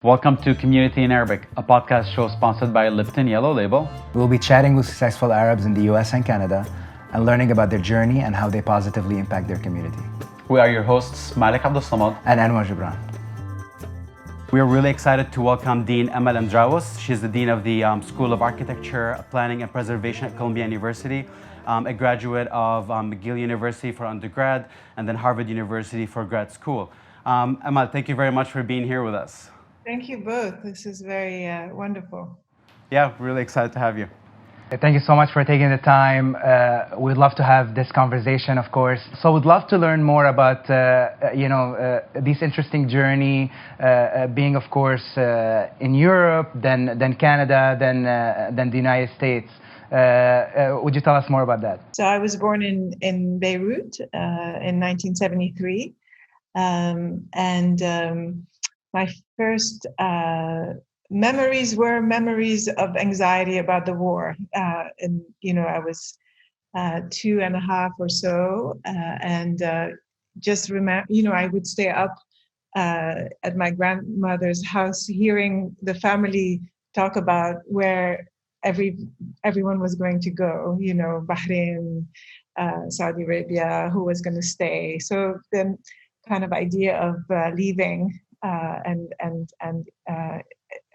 Welcome to CommuniTEA in Arabic, a podcast show sponsored by Lipton Yellow Label. We'll be chatting with successful Arabs in the US and Canada and learning about their journey and how they positively impact their community. We are your hosts, Malek Abdulsamad And Anwar Jebran. We are really excited to welcome Dean Amal Andraos. She's the Dean of the School of Architecture, Planning and Preservation at Columbia University, a graduate of McGill University for undergrad, and then Harvard University for grad school. Amal, thank you very much for being here with us. Thank you both. This is very wonderful. Yeah, really excited to have you. Thank you so much for taking the time. We'd love to have this conversation, of course. So we'd love to learn more about, this interesting journey, being, of course, in Europe, then Canada, then the United States. Would you tell us more about that? So I was born in Beirut in 1973. My first memories were memories of anxiety about the war. I was 2.5 or so, just remember, I would stay up at my grandmother's house, hearing the family talk about where everyone was going to go. Bahrain, Saudi Arabia, who was going to stay. So the kind of idea of leaving and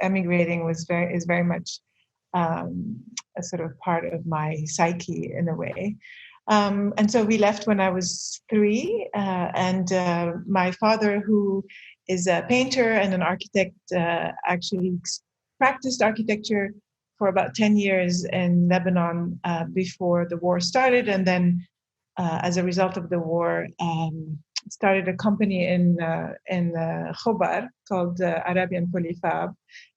emigrating is very much a sort of part of my psyche in a way. And so we left when I was 3, and my father, who is a painter and an architect, actually practiced architecture for about 10 years in Lebanon before the war started, and then as a result of the war, started a company in Khobar called Arabian Polyfab.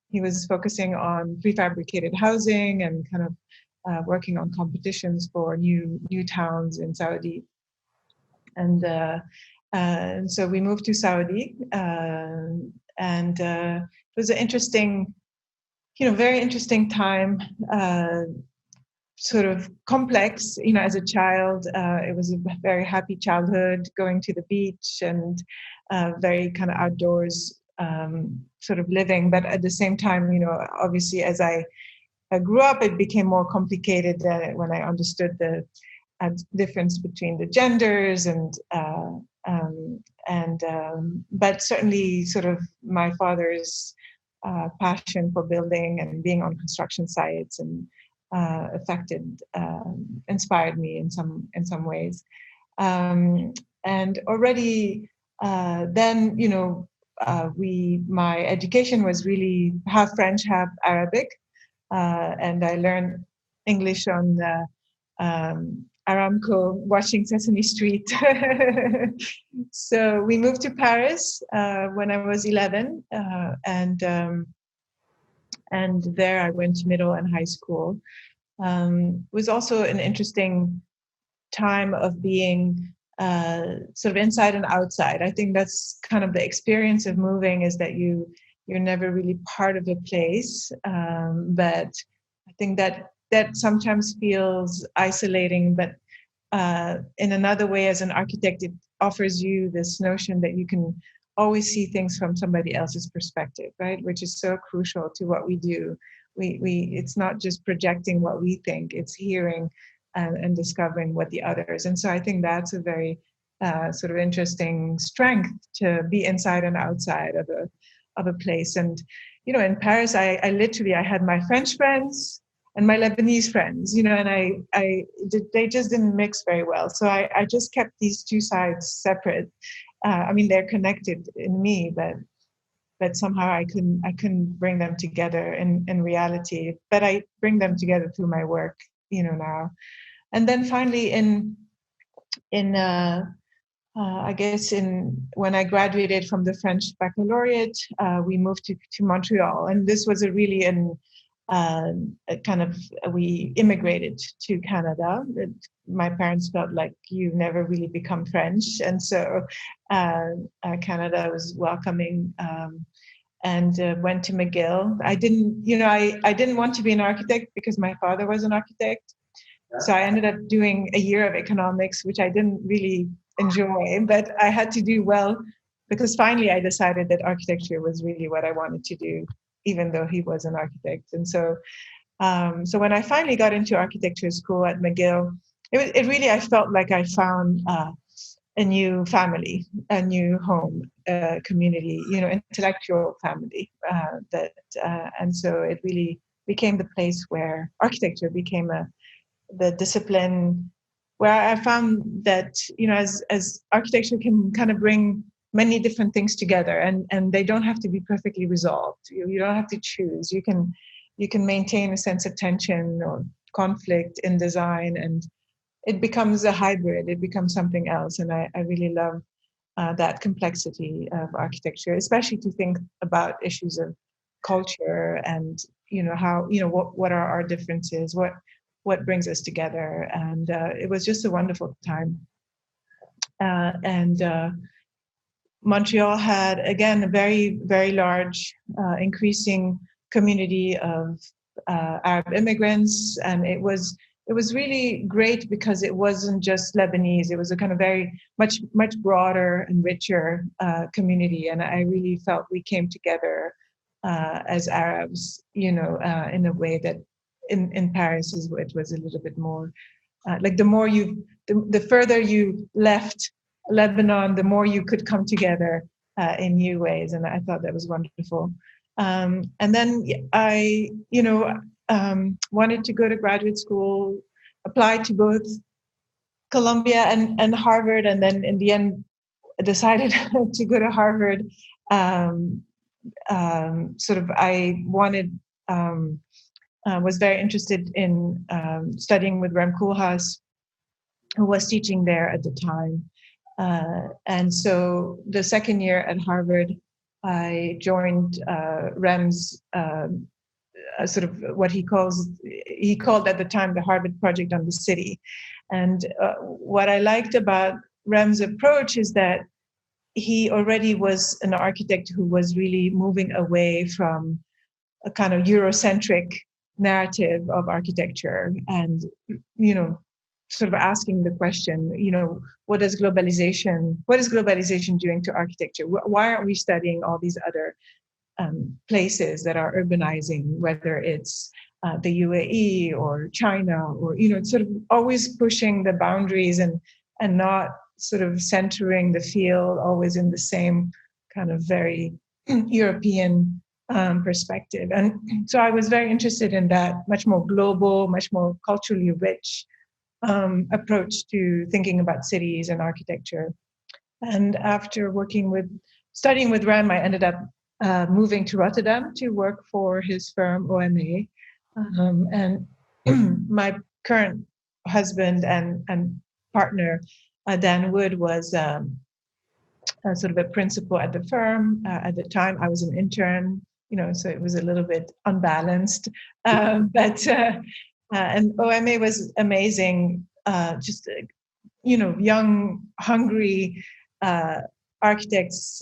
He was focusing on prefabricated housing and kind of working on competitions for new towns in Saudi. And so we moved to Saudi, and it was an interesting, very interesting time. Sort of complex, as a child. It was a very happy childhood, going to the beach and very kind of outdoors sort of living. But at the same time, obviously as I grew up, it became more complicated when I understood the difference between the genders but certainly sort of my father's passion for building and being on construction sites and inspired me in some ways, and already then my education was really half French, half Arabic, and I learned English on Aramco watching Sesame Street. So we moved to Paris when I was 11, and there I went to middle and high school. It was also an interesting time of being sort of inside and outside. I think that's kind of the experience of moving, is that you're never really part of a place. But I think that sometimes feels isolating, but in another way, as an architect, it offers you this notion that you can always see things from somebody else's perspective, right? Which is so crucial to what we do. It's not just projecting what we think; it's hearing and discovering what the others. And so I think that's a very sort of interesting strength, to be inside and outside of a place. And in Paris, I literally had my French friends and my Lebanese friends, and they just didn't mix very well. So I just kept these two sides separate. They're connected in me, but somehow I couldn't bring them together in reality. But I bring them together through my work, now. And then finally, when I graduated from the French baccalaureate, we moved to Montreal, and this was we immigrated to Canada. My parents felt like you never really become French, and so Canada was welcoming, and went to McGill. I didn't want to be an architect because my father was an architect, so I ended up doing a year of economics, which I didn't really enjoy, but I had to do well because finally I decided that architecture was really what I wanted to do, even though he was an architect. And so when I finally got into architecture school at McGill, it really, I felt like I found a new family, a new home, community, intellectual family. And so it really became the place where architecture became the discipline where I found that, as architecture can kind of bring many different things together, and they don't have to be perfectly resolved. You don't have to choose. You can maintain a sense of tension or conflict in design, and it becomes a hybrid. It becomes something else. And I really love that complexity of architecture, especially to think about issues of culture and how what are our differences, what brings us together. And it was just a wonderful time. And Montreal had, again, a very, very large, increasing community of Arab immigrants, and it was really great because it wasn't just Lebanese. It was a kind of very much broader and richer community, and I really felt we came together as Arabs, in a way that in Paris it was a little bit more like the further you left Lebanon, the more you could come together in new ways, and I thought that was wonderful. And then I, wanted to go to graduate school, applied to both Columbia and Harvard, and then in the end decided to go to Harvard. Sort of, I wanted, was very interested in studying with Rem Koolhaas, who was teaching there at the time. And so the second year at Harvard, I joined Rem's sort of what he called at the time the Harvard Project on the City. And what I liked about Rem's approach is that he already was an architect who was really moving away from a kind of Eurocentric narrative of architecture and, sort of asking the question, what is globalization doing to architecture? Why aren't we studying all these other places that are urbanizing, whether it's the UAE or China, or, sort of always pushing the boundaries and not sort of centering the field always in the same kind of very European perspective. And so I was very interested in that much more global, much more culturally rich approach to thinking about cities and architecture. And after studying with Rem, I ended up moving to Rotterdam to work for his firm OMA. And my current husband and partner, Dan Wood, was sort of a principal at the firm. At the time, I was an intern, so it was a little bit unbalanced. And OMA was amazing, just, young, hungry architects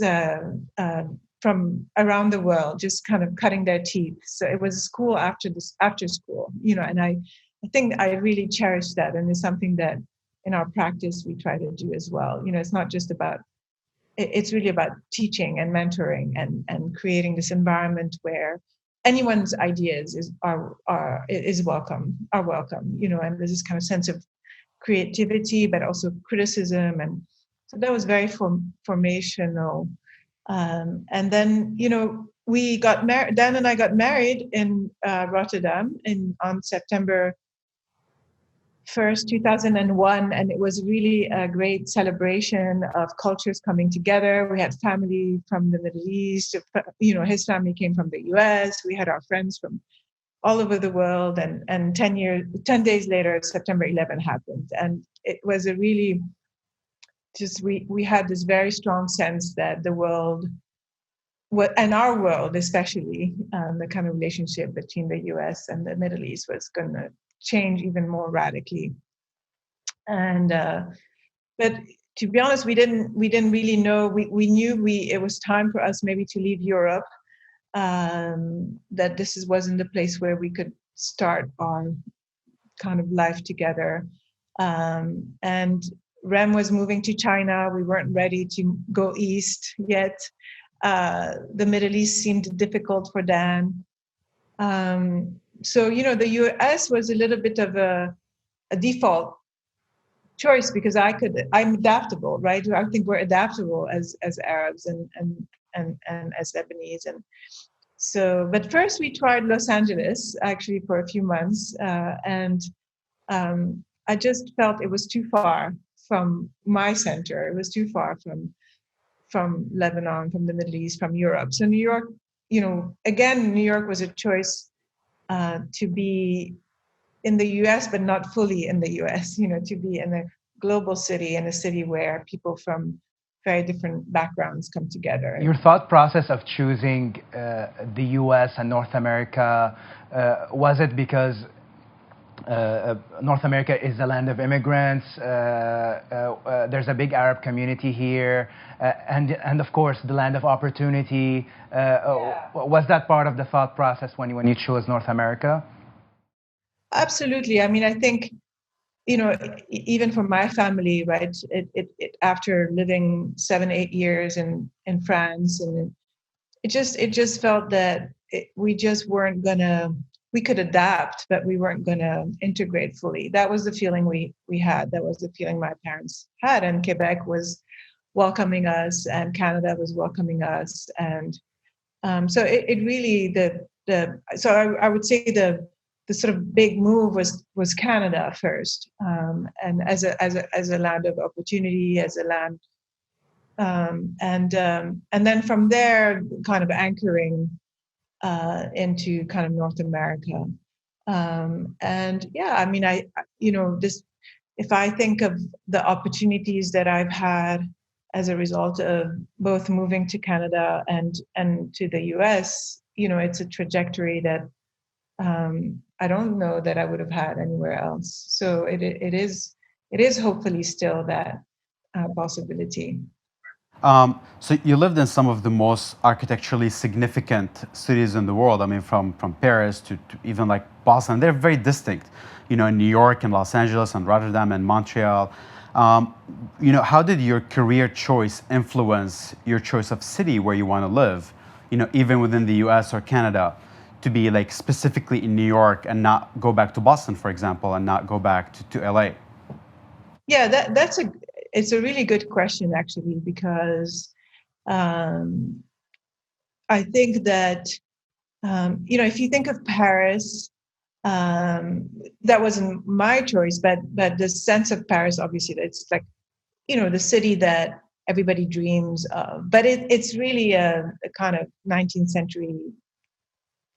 from around the world, just kind of cutting their teeth. So it was a school after school, and I think I really cherish that. And it's something that in our practice we try to do as well. It's not just about, it's really about teaching and mentoring and creating this environment where anyone's ideas are welcome, and there's this kind of sense of creativity, but also criticism. And so that was very formational. And then, we got married, Dan and I got married in Rotterdam on September 1st, 2001. And it was really a great celebration of cultures coming together. We had family from the Middle East, his family came from the US. We had our friends from all over the world. And 10 days later, September 11 happened. And it was a really, just, we had this very strong sense that the world, and our world especially, the kind of relationship between the US and the Middle East was going to change even more radically. And but to be honest, we didn't really know. We knew it was time for us maybe to leave Europe. That this wasn't the place where we could start our kind of life together. And Rem was moving to China. We weren't ready to go east yet. The Middle East seemed difficult for Dan. So, the US was a little bit of a default choice because I'm adaptable, right? I think we're adaptable as Arabs and as Lebanese. And so, but first we tried Los Angeles actually for a few months. And I just felt it was too far from my center. It was too far from Lebanon, from the Middle East, from Europe. So New York, again, New York was a choice to be in the US, but not fully in the US, to be in a global city, in a city where people from very different backgrounds come together. Your thought process of choosing the US and North America, was it because North America is a land of immigrants, there's a big Arab community here, and of course the land of opportunity? Was that part of the thought process when you chose North America? Absolutely. I mean, I think, even for my family, right, it after living 7-8 years in France, and it just felt that we just weren't gonna, we could adapt, but we weren't gonna integrate fully. That was the feeling we had. That was the feeling my parents had, and Quebec was welcoming us, and Canada was welcoming us, and so it really so I would say the sort of big move was Canada first, and as a land of opportunity, as a land, and then from there, kind of anchoring into kind of North America, and yeah, I mean, if I think of the opportunities that I've had as a result of both moving to Canada and to the US, it's a trajectory that I don't know that I would have had anywhere else. So it is hopefully still that possibility. So you lived in some of the most architecturally significant cities in the world. I mean, from Paris to even like Boston. They're very distinct, in New York and Los Angeles and Rotterdam and Montreal. How did your career choice influence your choice of city where you want to live, even within the US or Canada, to be like specifically in New York and not go back to Boston, for example, and not go back to LA? Yeah, it's a really good question, actually, because I think that, if you think of Paris, that wasn't my choice, but the sense of Paris, obviously, it's like, the city that everybody dreams of. But it's really a kind of 19th century,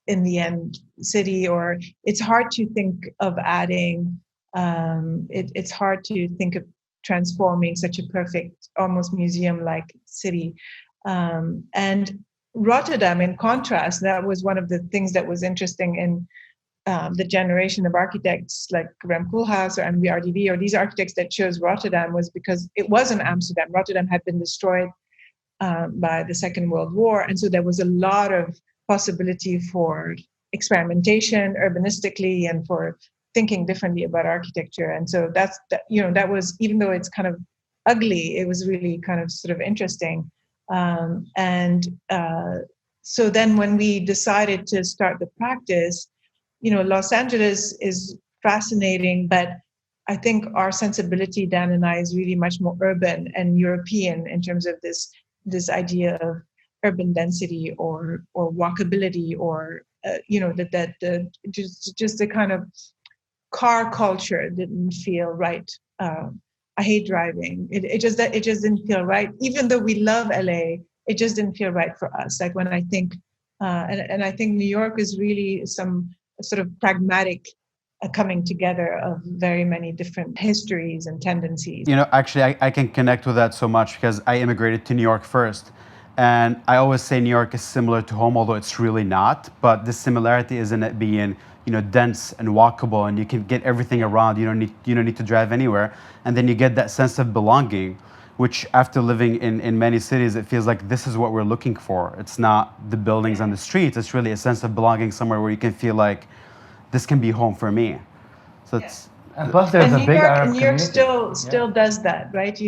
in the end, city, or it's hard to think of adding, it's hard to think of transforming such a perfect, almost museum-like city. And Rotterdam, in contrast, that was one of the things that was interesting in the generation of architects like Rem Koolhaas or NWRDV, or these architects that chose Rotterdam, was because it wasn't Amsterdam. Rotterdam had been destroyed by the Second World War, and so there was a lot of possibility for experimentation urbanistically and for thinking differently about architecture. And so that was, even though it's kind of ugly, it was really kind of sort of interesting. So then when we decided to start the practice, Los Angeles is fascinating, but I think our sensibility, Dan and I, is really much more urban and European in terms of this idea of urban density or walkability, or just the kind of car culture didn't feel right. I hate driving. It just didn't feel right. Even though we love LA, it just didn't feel right for us. Like when I think, and I think New York is really some sort of pragmatic coming together of very many different histories and tendencies. Actually, I can connect with that so much because I immigrated to New York first. And I always say New York is similar to home, although it's really not. But the similarity is in it being, dense and walkable, and you can get everything around. You don't need to drive anywhere. And then you get that sense of belonging, which after living in many cities, it feels like this is what we're looking for. It's not the buildings on the streets. It's really a sense of belonging somewhere where you can feel like this can be home for me. So And plus, there's a big Arab New York community. still does that, right?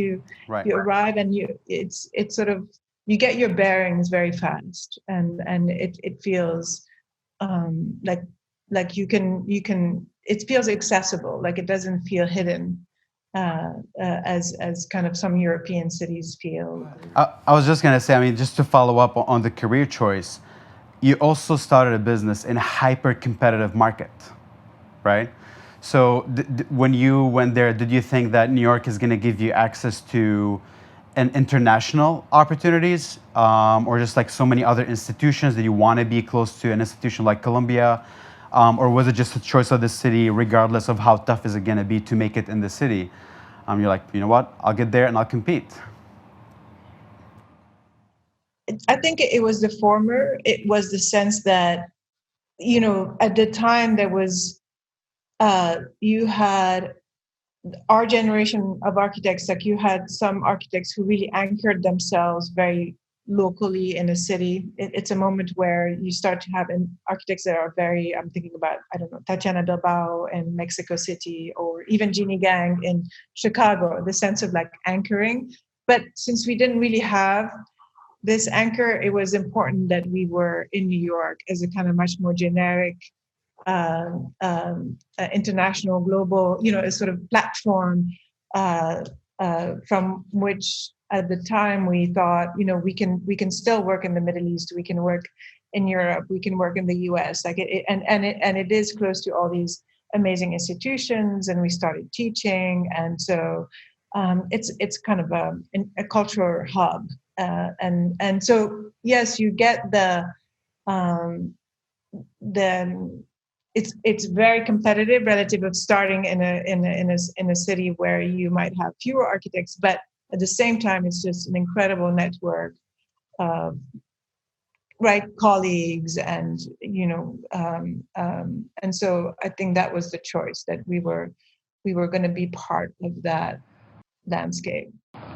Right. You arrive and it's sort of, you get your bearings very fast, and it feels like you can it feels accessible, like it doesn't feel hidden as kind of some European cities feel. I was just going to say, I mean, just to follow up on the career choice, you also started a business in a hyper competitive market, right? So when you went there, did you think that New York is going to give you access to an international opportunities, or just like so many other institutions that you want to be close to an institution like Columbia, or was it just a choice of the city, regardless of how tough is it going to be to make it in the city? You're like, you know what, I'll get there and I'll compete. I think it was the former. It was the sense that, you know, at the time there was, you had our generation of architects, like you had some architects who really anchored themselves very locally in a city. It's a moment where you start to have architects that are very, I'm thinking about, I don't know, Tatiana Bilbao in Mexico City, or even Jeannie Gang in Chicago, the sense of like anchoring. But since we didn't really have this anchor, it was important that we were in New York as a kind of much more generic, international, global, you know, a sort of platform from which at the time we thought, you know, we can still work in the Middle East, we can work in Europe, we can work in the US, like it is close to all these amazing institutions, and we started teaching, and so it's kind of a cultural hub, and so yes, you get it's very competitive relative of starting in a city where you might have fewer architects, but at the same time, it's just an incredible network of right colleagues, and you know, and so I think that was the choice, that we were going to be part of that landscape.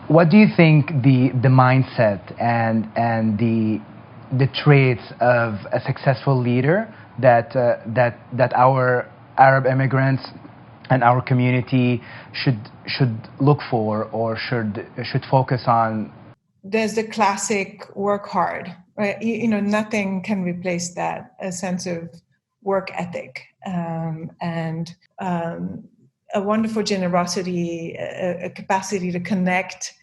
What do you think the mindset and the traits of a successful leader that our Arab immigrants and our community should look for, or should focus on? There's the classic work hard, right? You know, nothing can replace that, a sense of work ethic, and a wonderful generosity, a capacity to connect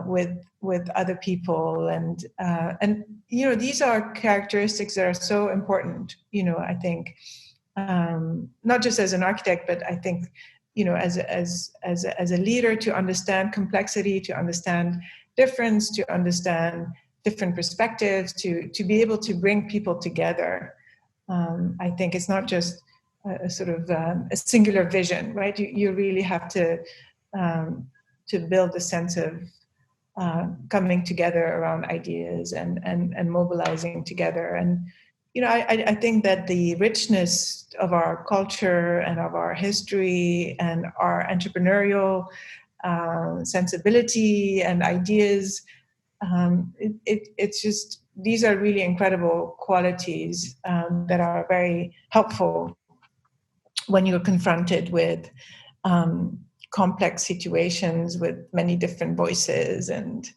with other people, and you know, these are characteristics that are so important. You know, I think not just as an architect, but I think, you know, as a leader, to understand complexity, to understand difference, to understand different perspectives, to be able to bring people together. I think it's not just a sort of a singular vision, right? You really have to build a sense of coming together around ideas and mobilizing together. And you know, I think that the richness of our culture and of our history and our entrepreneurial sensibility and ideas, it's just, these are really incredible qualities that are very helpful when you're confronted with complex situations with many different voices. And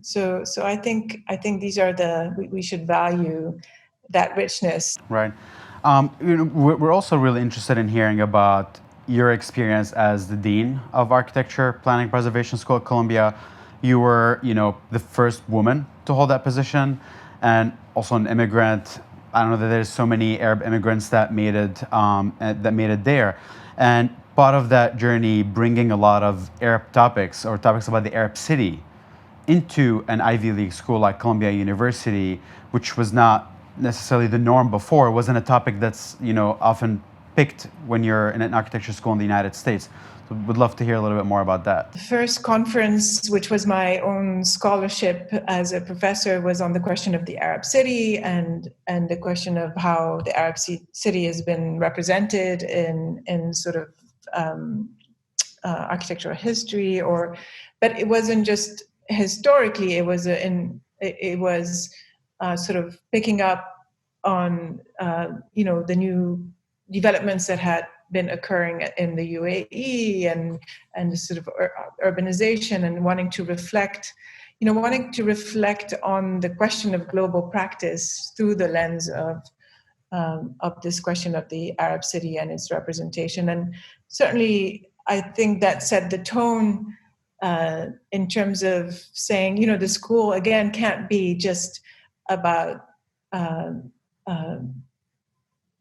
so I think these are we should value that richness. Right. You know, we're also really interested in hearing about your experience as the Dean of Architecture, Planning, Preservation School at Columbia. You were, you know, the first woman to hold that position, and also an immigrant. I don't know that there's so many Arab immigrants that made it there, and part of that journey, bringing a lot of Arab topics, or topics about the Arab city, into an Ivy League school like Columbia University, which was not necessarily the norm before. It wasn't a topic that's, you know, often picked when you're in an architecture school in the United States. So would love to hear a little bit more about that. The first conference, which was my own scholarship as a professor, was on the question of the Arab city, and the question of how the Arab city has been represented in sort of architectural history, but it wasn't just historically. It was sort of picking up on you know, the new developments that had been occurring in the UAE and the sort of urbanization and wanting to reflect on the question of global practice through the lens of this question of the Arab city and its representation. And certainly, I think that set the tone in terms of saying, the school, again, can't be just about,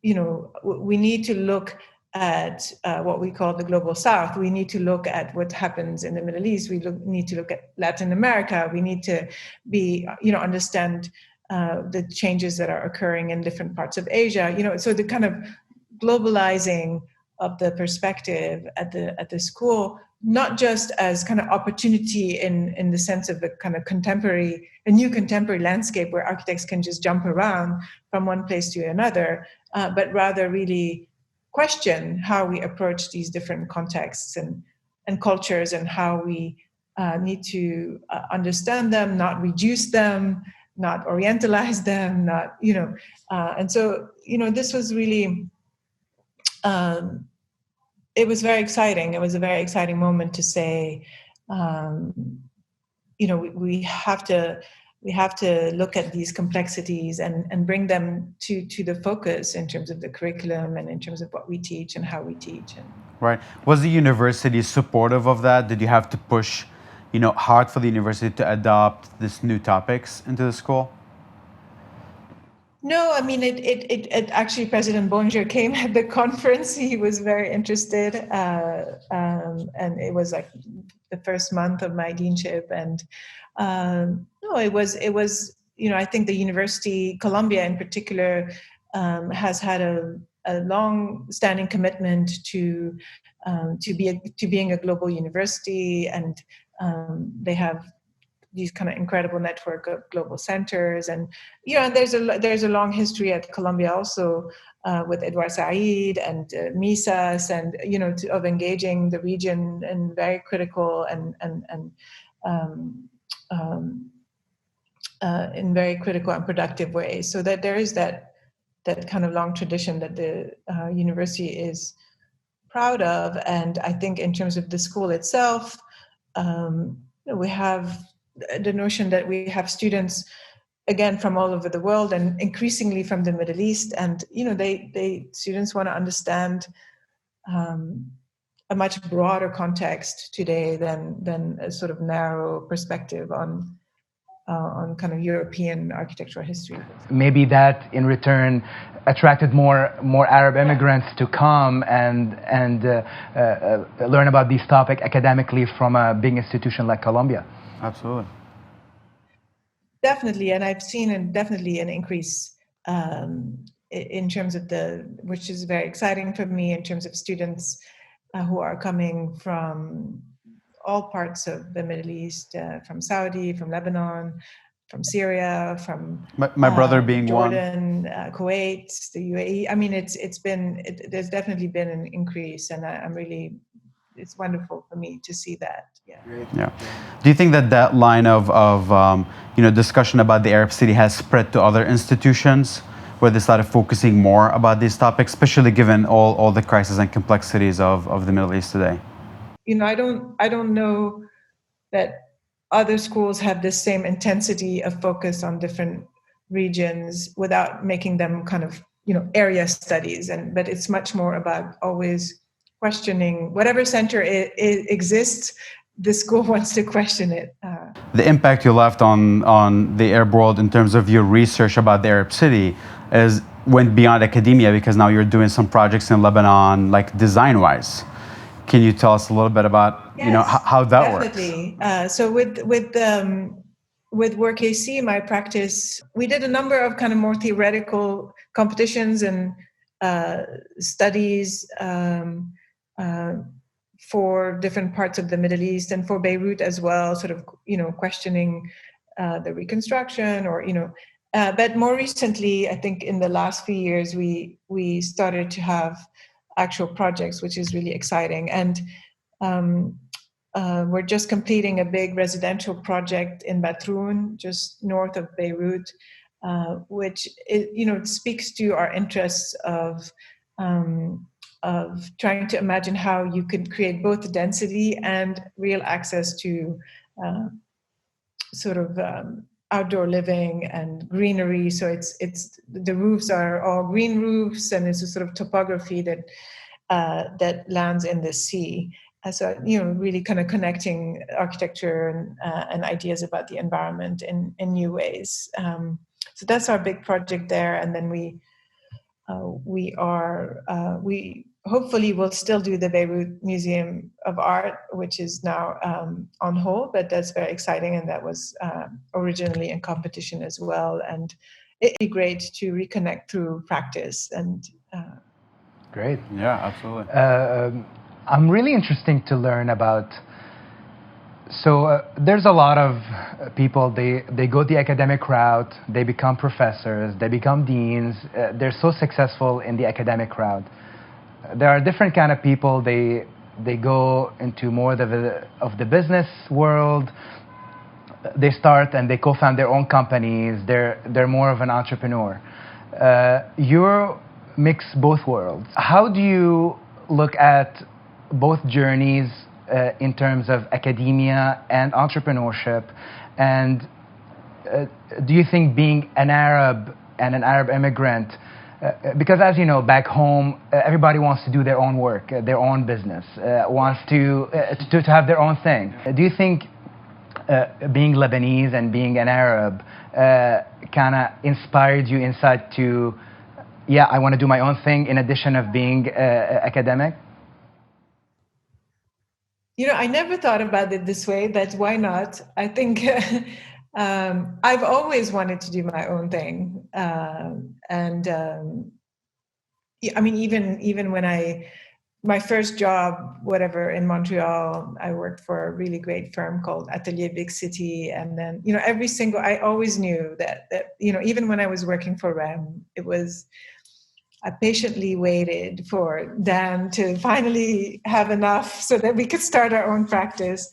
we need to look at what we call the global south. We need to look at what happens in the Middle East. We need to look at Latin America. We need to understand the changes that are occurring in different parts of Asia. So the kind of globalizing of the perspective at the school, not just as kind of opportunity in the sense of a kind of a new contemporary landscape where architects can just jump around from one place to another, but rather really question how we approach these different contexts and cultures, and how we need to understand them, not reduce them, not orientalize them, and so this was really it was very exciting. It was a very exciting moment to say, we have to look at these complexities and bring them to the focus in terms of the curriculum and in terms of what we teach and how we teach. Right. Was the university supportive of that? Did you have to push, hard for the university to adopt these new topics into the school? No, I mean, it actually, President Bonjour came at the conference. He was very interested, and it was like the first month of my deanship. And no, it was, I think the university, Columbia in particular, has had a long-standing commitment to being a global university, and they have these kind of incredible network of global centers, and there's a long history at Columbia also with Edward Said and Misas, and of engaging the region in very critical and in very critical and productive ways. So that there is that kind of long tradition that the university is proud of. And I think in terms of the school itself, we have the notion that we have students, again, from all over the world and increasingly from the Middle East. And, students want to understand a much broader context today than a sort of narrow perspective on kind of European architectural history. Maybe that in return attracted more Arab immigrants to come and learn about these topics academically from a big institution like Columbia. Absolutely. Definitely, and I've seen definitely an increase in terms of which is very exciting for me, in terms of students who are coming from all parts of the Middle East, from Saudi, from Lebanon, from Syria, from my brother being Jordan, Kuwait, the UAE. I mean, there's definitely been an increase, and I'm really, it's wonderful for me to see that. Yeah. Do you think that line of discussion about the Arab city has spread to other institutions, where they started focusing more about these topics, especially given all the crises and complexities of the Middle East today? I don't know that other schools have the same intensity of focus on different regions without making them kind of area studies, but it's much more about always questioning whatever center exists. The school wants to question it. The impact you left on the Arab world in terms of your research about the Arab city went beyond academia, because now you're doing some projects in Lebanon, like design-wise. Can you tell us a little bit about how that definitely. Works? So with WORKac, my practice, we did a number of kind of more theoretical competitions and studies for different parts of the Middle East, and for Beirut as well, sort of, questioning the reconstruction, or, but more recently, I think in the last few years, we started to have actual projects, which is really exciting. And we're just completing a big residential project in Batroun, just north of Beirut, which speaks to our interests of of trying to imagine how you could create both density and real access to sort of outdoor living and greenery. So it's the roofs are all green roofs, and it's a sort of topography that lands in the sea. So really kind of connecting architecture and ideas about the environment in new ways. So that's our big project there, and then we hopefully will still do the Beirut Museum of Art, which is now on hold, but that's very exciting, and that was originally in competition as well. And it'd be great to reconnect through practice. And Great. Yeah, absolutely. I'm really interested to learn about. So there's a lot of people, they go the academic route, they become professors, they become deans, they're so successful in the academic route. There are different kind of people, they go into more of the business world, they start and they co-found their own companies, they're more of an entrepreneur. You mix both worlds. How do you look at both journeys in terms of academia and entrepreneurship? And do you think being an Arab and an Arab immigrant, because as you know, back home, everybody wants to do their own work, their own business, wants to have their own thing. Do you think being Lebanese and being an Arab kind of inspired you inside to, yeah, I want to do my own thing in addition of being academic? I never thought about it this way, but why not? I think I've always wanted to do my own thing. I mean, even when my first job, whatever, in Montreal, I worked for a really great firm called Atelier Big City. And then, I always knew that even when I was working for REM, I patiently waited for Dan to finally have enough so that we could start our own practice.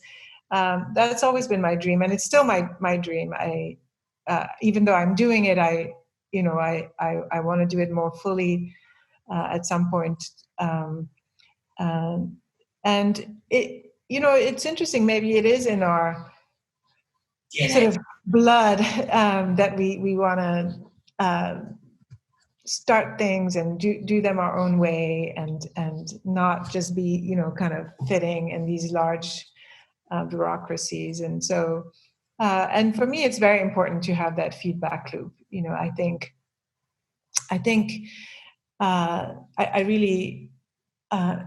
That's always been my dream, and it's still my dream. Even though I'm doing it, I want to do it more fully at some point. And it's interesting. Maybe it is in our sort of blood that we want to start things and do them our own way, and not just be kind of fitting in these large bureaucracies. And so and for me, it's very important to have that feedback loop. I think I really I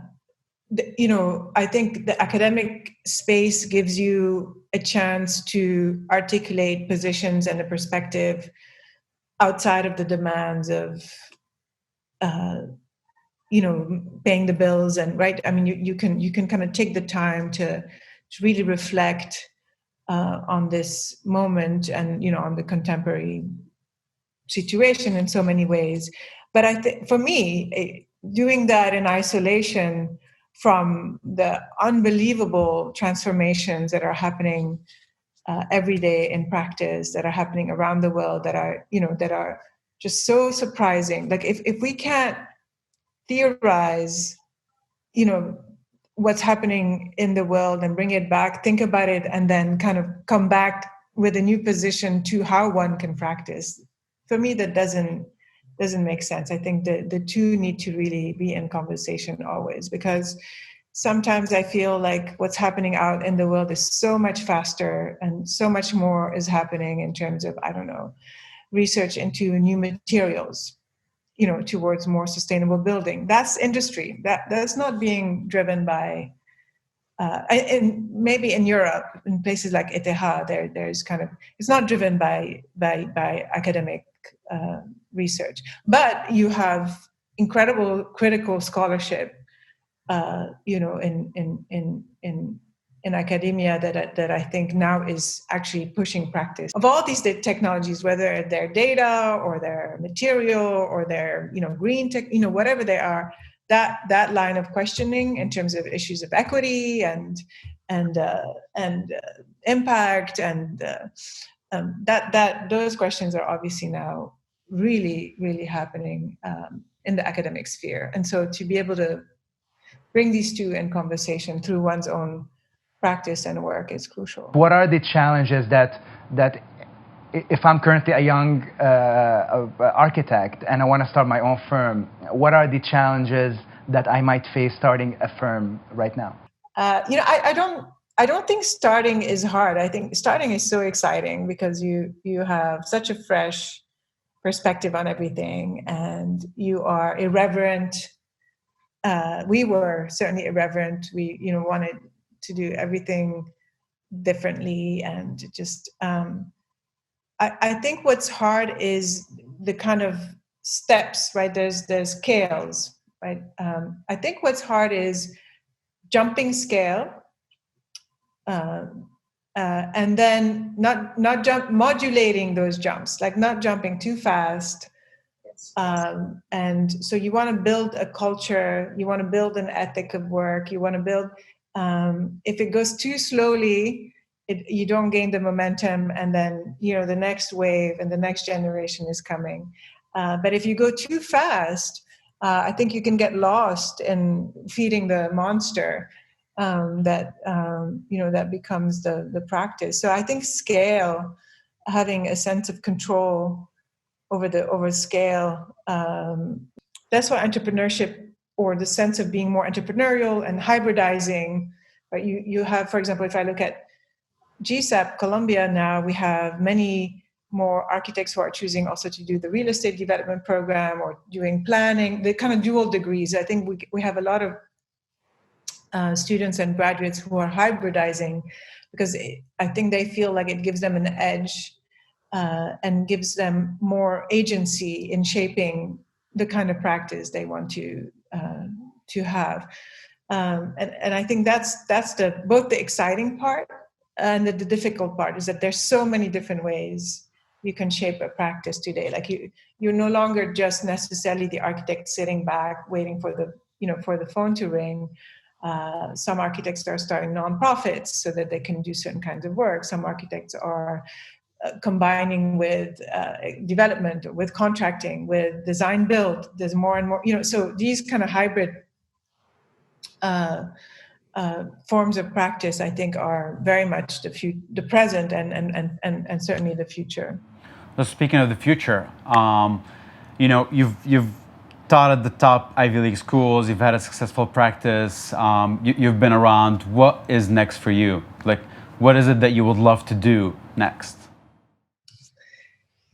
think the academic space gives you a chance to articulate positions and a perspective outside of the demands of paying the bills, and right. I mean, you can kind of take the time to really reflect on this moment and on the contemporary situation in so many ways. But I think for me, doing that in isolation from the unbelievable transformations that are happening every day in practice, that are happening around the world, that are just so surprising. Like if we can't theorize, what's happening in the world and bring it back, think about it, and then kind of come back with a new position to how one can practice. For me, that doesn't make sense. I think the two need to really be in conversation always, because sometimes I feel like what's happening out in the world is so much faster, and so much more is happening in terms of, research into new materials, towards more sustainable building. That's industry. That's not being driven by, and maybe in Europe, in places like ETH, there's kind of, it's not driven by academic research, but you have incredible critical scholarship, in academia that I think now is actually pushing practice of all these technologies, whether they're data or they're material or they're green tech, whatever they are. That line of questioning in terms of issues of equity and impact and that those questions are obviously now really, really happening in the academic sphere. And so to be able to bring these two in conversation through one's own practice and work is crucial. What are the challenges that if I'm currently a young architect and I want to start my own firm, what are the challenges that I might face starting a firm right now? I don't think starting is hard. I think starting is so exciting because you have such a fresh perspective on everything, and you are irreverent. We were certainly irreverent. We wanted to do everything differently, and just I think what's hard is the kind of steps, right? There's scales, right? I think what's hard is jumping scale, and then not modulating those jumps, like not jumping too fast. And so you want to build a culture, you want to build an ethic of work, you want to build, if it goes too slowly, you don't gain the momentum, and then the next wave and the next generation is coming. But if you go too fast, I think you can get lost in feeding the monster that becomes the practice. So I think scale, having a sense of control over scale, that's why entrepreneurship, or the sense of being more entrepreneurial and hybridizing, right? You have, for example, if I look at GSAP Colombia now, we have many more architects who are choosing also to do the real estate development program or doing planning, the kind of dual degrees. I think we have a lot of students and graduates who are hybridizing because I think they feel like it gives them an edge and gives them more agency in shaping the kind of practice they want to have. And I think that's both the exciting part and the difficult part, is that there's so many different ways you can shape a practice today. Like you're no longer just necessarily the architect sitting back waiting for the phone to ring. Some architects are starting nonprofits so that they can do certain kinds of work. Some architects are combining with development, with contracting, with design build. There's more and more, so these kind of hybrid forms of practice, I think, are very much the present and certainly the future. So speaking of the future, you've taught at the top Ivy League schools. You've had a successful practice. You've been around. What is next for you? Like, what is it that you would love to do next?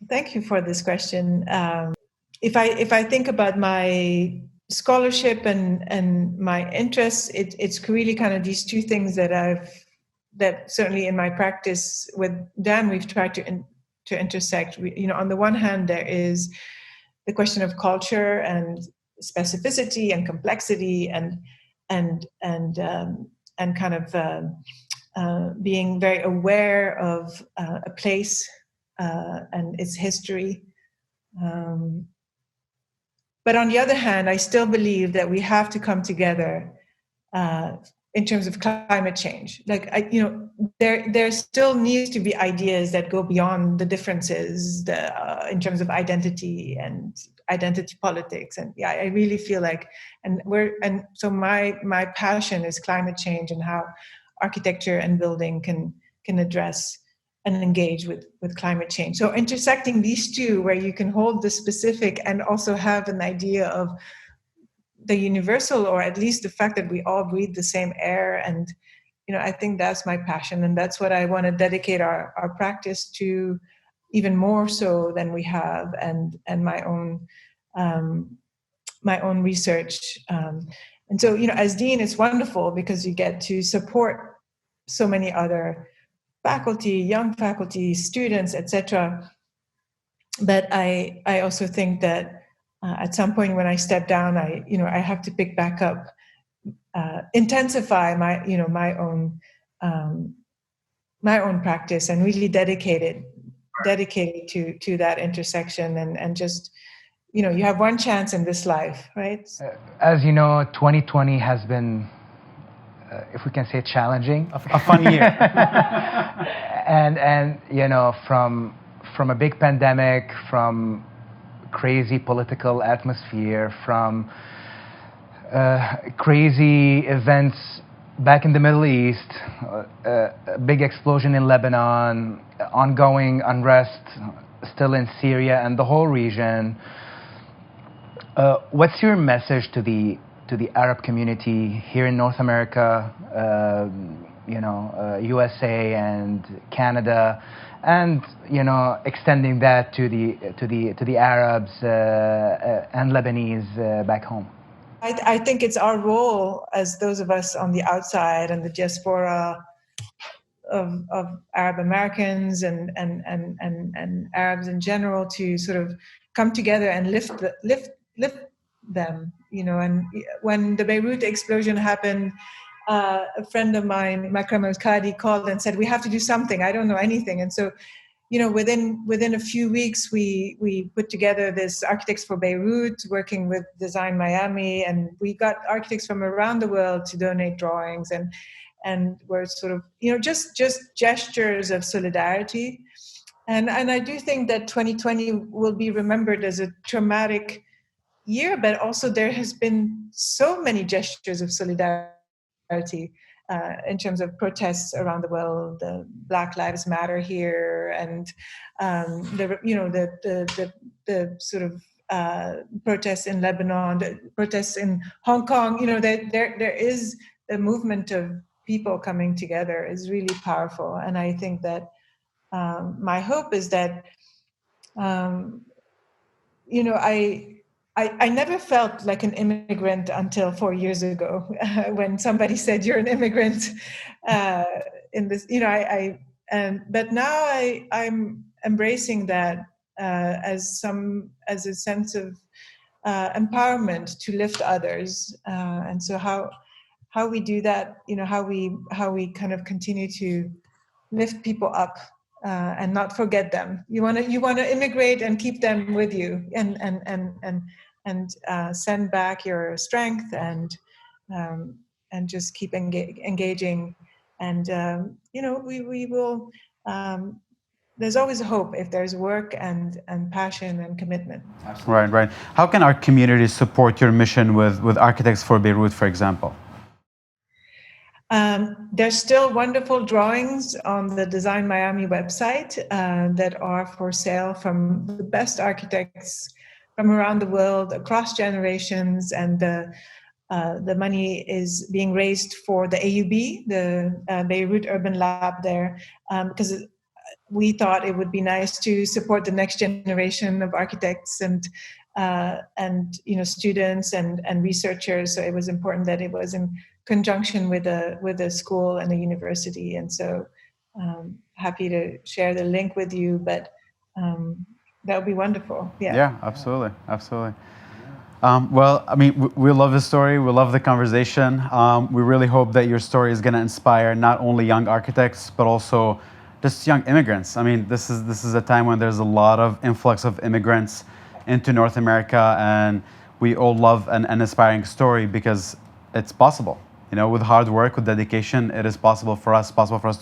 Thank you for this question. If I think about my scholarship and my interests, it's really kind of these two things that certainly in my practice with Dan we've tried to intersect. On the one hand, there is the question of culture and specificity and complexity and kind of being very aware of a place and its history. But on the other hand, I still believe that we have to come together in terms of climate change. Like, there still needs to be ideas that go beyond the differences in terms of identity and identity politics. And yeah, I really feel like, so my passion is climate change and how architecture and building can address and engage with climate change. So intersecting these two, where you can hold the specific and also have an idea of the universal, or at least the fact that we all breathe the same air. And, I think that's my passion. And that's what I want to dedicate our practice to, even more so than we have, and my own research. And so, as dean, it's wonderful because you get to support so many other faculty, young faculty, students, etc. But I also think that at some point when I step down, I have to pick back up, intensify my own practice, and really dedicated to that intersection, and just you have one chance in this life, right? As you know, 2020 has been, if we can say, challenging. A fun year. and from a big pandemic, from crazy political atmosphere, from crazy events back in the Middle East, a big explosion in Lebanon, ongoing unrest still in Syria and the whole region. What's your message to the Arab community here in North America, USA and Canada, and extending that to the Arabs and Lebanese back home? I think it's our role as those of us on the outside and the diaspora of Arab Americans and Arabs in general to sort of come together and lift them. And when the Beirut explosion happened, a friend of mine, Makram al-Qadi, called and said, "We have to do something. I don't know anything." And so, within a few weeks, we put together this Architects for Beirut, working with Design Miami, and we got architects from around the world to donate drawings, and we're sort of just gestures of solidarity, and I do think that 2020 will be remembered as a traumatic year, but also there has been so many gestures of solidarity. In terms of protests around the world, the Black Lives Matter here, and the sort of protests in Lebanon, the protests in Hong Kong. There is a movement of people coming together is really powerful, and I think that my hope is that I never felt like an immigrant until 4 years ago, when somebody said you're an immigrant in this. But now I'm embracing that as a sense of empowerment to lift others, and so how we do that, how we kind of continue to lift people up. And not forget them. You want to immigrate and keep them with you, and send back your strength, and just keep engaging. And we will. There's always hope if there's work and passion and commitment. Absolutely. Right. How can our community support your mission with Architects for Beirut, for example? There's still wonderful drawings on the Design Miami website that are for sale from the best architects from around the world, across generations, and the money is being raised for the AUB, the Beirut Urban Lab there, because we thought it would be nice to support the next generation of architects and students and researchers. So it was important that it was in conjunction with a school and a university, and so happy to share the link with you. But that would be wonderful. Yeah, absolutely. Well, I mean, we love the story. We love the conversation. We really hope that your story is going to inspire not only young architects but also just young immigrants. I mean, this is a time when there's a lot of influx of immigrants into North America, and we all love an inspiring story because it's possible. With hard work, with dedication, it is possible for us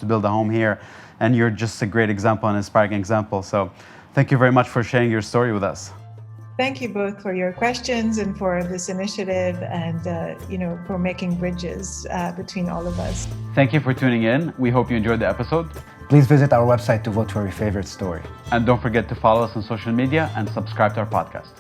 to build a home here. And you're just a great example, an inspiring example. So thank you very much for sharing your story with us. Thank you both for your questions and for this initiative, and for making bridges between all of us. Thank you for tuning in. We hope you enjoyed the episode. Please visit our website to vote for your favorite story. And don't forget to follow us on social media and subscribe to our podcast.